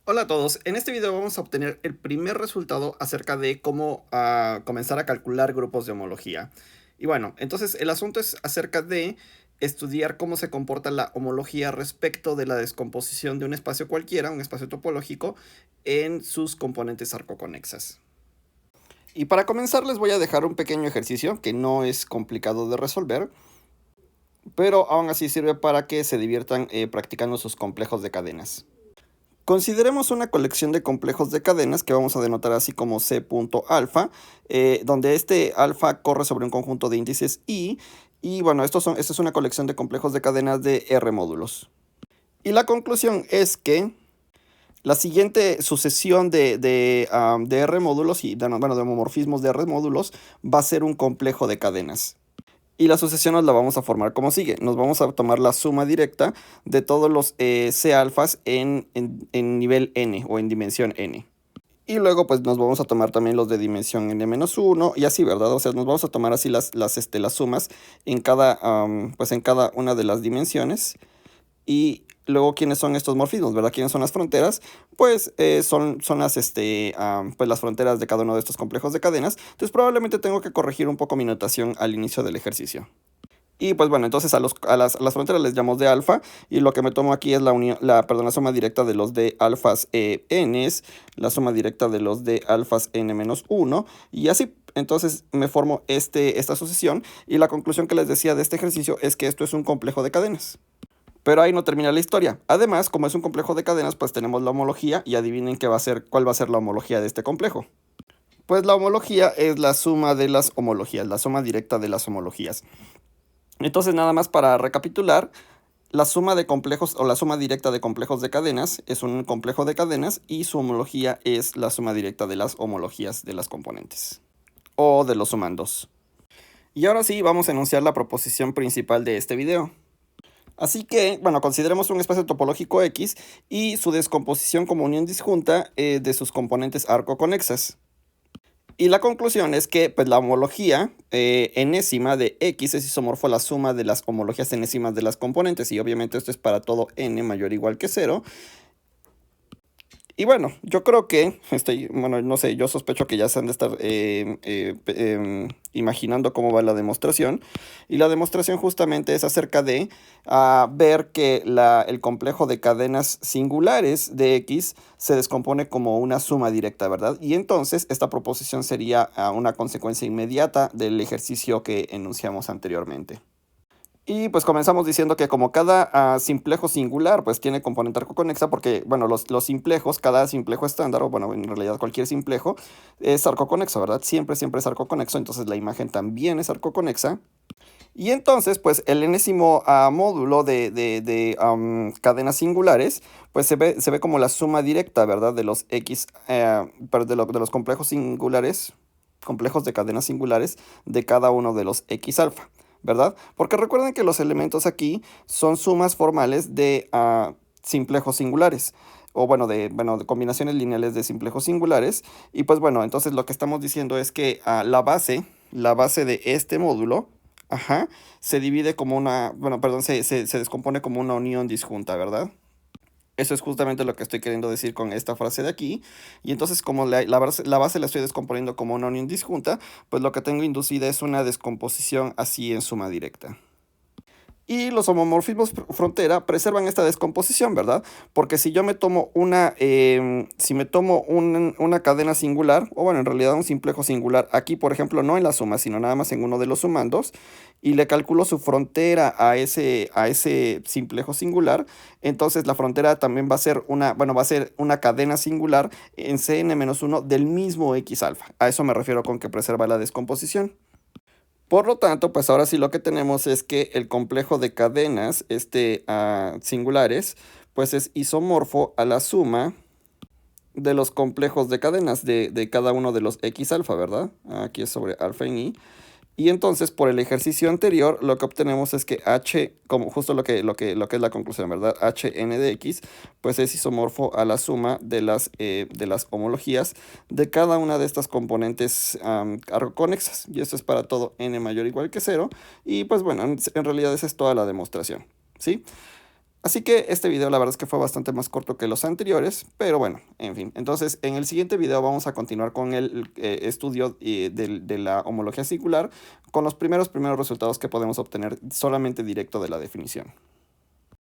Hola a todos, en este video vamos a obtener el primer resultado acerca de cómo comenzar a calcular grupos de homología. Y bueno, entonces el asunto es acerca de estudiar cómo se comporta la homología respecto de la descomposición de un espacio cualquiera, un espacio topológico, en sus componentes arcoconexas. Y para comenzar les voy a dejar un pequeño ejercicio que no es complicado de resolver, pero aún así sirve para que se diviertan practicando sus complejos de cadenas. Consideremos una colección de complejos de cadenas que vamos a denotar así como C.alfa, donde este alfa corre sobre un conjunto de índices I, y bueno, esta es una colección de complejos de cadenas de R módulos. Y la conclusión es que la siguiente sucesión de R módulos y bueno, de homomorfismos de R módulos va a ser un complejo de cadenas. Y la sucesión nos la vamos a formar como sigue. Nos vamos a tomar la suma directa de todos los C alfas en nivel n o en dimensión n. Y luego pues nos vamos a tomar también los de dimensión n-1 y así, ¿verdad? O sea, nos vamos a tomar así las sumas en pues en cada una de las dimensiones. Y luego, ¿quiénes son estos morfismos, verdad? ¿Quiénes son las fronteras? Pues son pues las fronteras de cada uno de estos complejos de cadenas. Entonces probablemente tengo que corregir un poco mi notación al inicio del ejercicio. Y pues bueno, entonces a las fronteras les llamamos de alfa, y lo que me tomo aquí es la suma directa de los de alfas n's, la suma directa de los de alfas n-1, y así. Entonces me formo esta sucesión, y la conclusión que les decía de este ejercicio es que esto es un complejo de cadenas. Pero ahí no termina la historia. Además, como es un complejo de cadenas, pues tenemos la homología, y adivinen cuál va a ser la homología de este complejo. Pues la homología es la suma de las homologías, la suma directa de las homologías. Entonces, nada más para recapitular, la suma de complejos o la suma directa de complejos de cadenas es un complejo de cadenas, y su homología es la suma directa de las homologías de las componentes o de los sumandos. Y ahora sí, vamos a enunciar la proposición principal de este video. Así que, bueno, consideremos un espacio topológico X y su descomposición como unión disjunta de sus componentes arcoconexas. Y la conclusión es que pues, la homología enésima de X es isomorfo a la suma de las homologías enésimas de las componentes, y obviamente esto es para todo n mayor o igual que 0. Y bueno, yo creo que, bueno, no sé, yo sospecho que ya se han de estar imaginando cómo va la demostración. Y la demostración justamente es acerca de ver que el complejo de cadenas singulares de X se descompone como una suma directa, ¿verdad? Y entonces esta proposición sería una consecuencia inmediata del ejercicio que enunciamos anteriormente. Y pues comenzamos diciendo que como cada simplejo singular pues tiene componente arcoconexa, porque bueno, los simplejos, cada simplejo estándar, o bueno, en realidad cualquier simplejo, es arcoconexo, ¿verdad? Siempre es arcoconexo, entonces la imagen también es arcoconexa. Y entonces, pues el enésimo módulo de cadenas singulares, pues se ve como la suma directa, ¿verdad? De los X, pero de los complejos singulares, complejos de cadenas singulares de cada uno de los X alfa, ¿verdad? Porque recuerden que los elementos aquí son sumas formales de simplejos singulares. O bueno, de combinaciones lineales de simplejos singulares. Y pues bueno, entonces lo que estamos diciendo es que la base de este módulo, ajá, se divide como bueno, perdón, se descompone como una unión disjunta, ¿verdad? Eso es justamente lo que estoy queriendo decir con esta frase de aquí. Y entonces, como la base la estoy descomponiendo como una unión disjunta, pues lo que tengo inducida es una descomposición así en suma directa. Y los homomorfismos frontera preservan esta descomposición, ¿verdad? Porque si yo me tomo una cadena singular, o bueno, en realidad un simplejo singular, aquí por ejemplo no en la suma, sino nada más en uno de los sumandos, y le calculo su frontera a ese simplejo singular, entonces la frontera también va a ser una cadena singular en Cn-1 del mismo X alfa. A eso me refiero con que preserva la descomposición. Por lo tanto, pues ahora sí lo que tenemos es que el complejo de cadenas singulares pues es isomorfo a la suma de los complejos de cadenas de cada uno de los X alfa, ¿verdad? Aquí es sobre alfa en I. Y entonces, por el ejercicio anterior, lo que obtenemos es que H, como justo lo que es la conclusión, ¿verdad? Hn de X, pues es isomorfo a la suma de las homologías de cada una de estas componentes arcoconexas. Y esto es para todo n mayor o igual que 0. Y pues bueno, en realidad esa es toda la demostración, ¿sí? Así que este video la verdad es que fue bastante más corto que los anteriores, pero bueno, en fin. Entonces, en el siguiente video vamos a continuar con el estudio de la homología singular, con los primeros resultados que podemos obtener solamente directo de la definición.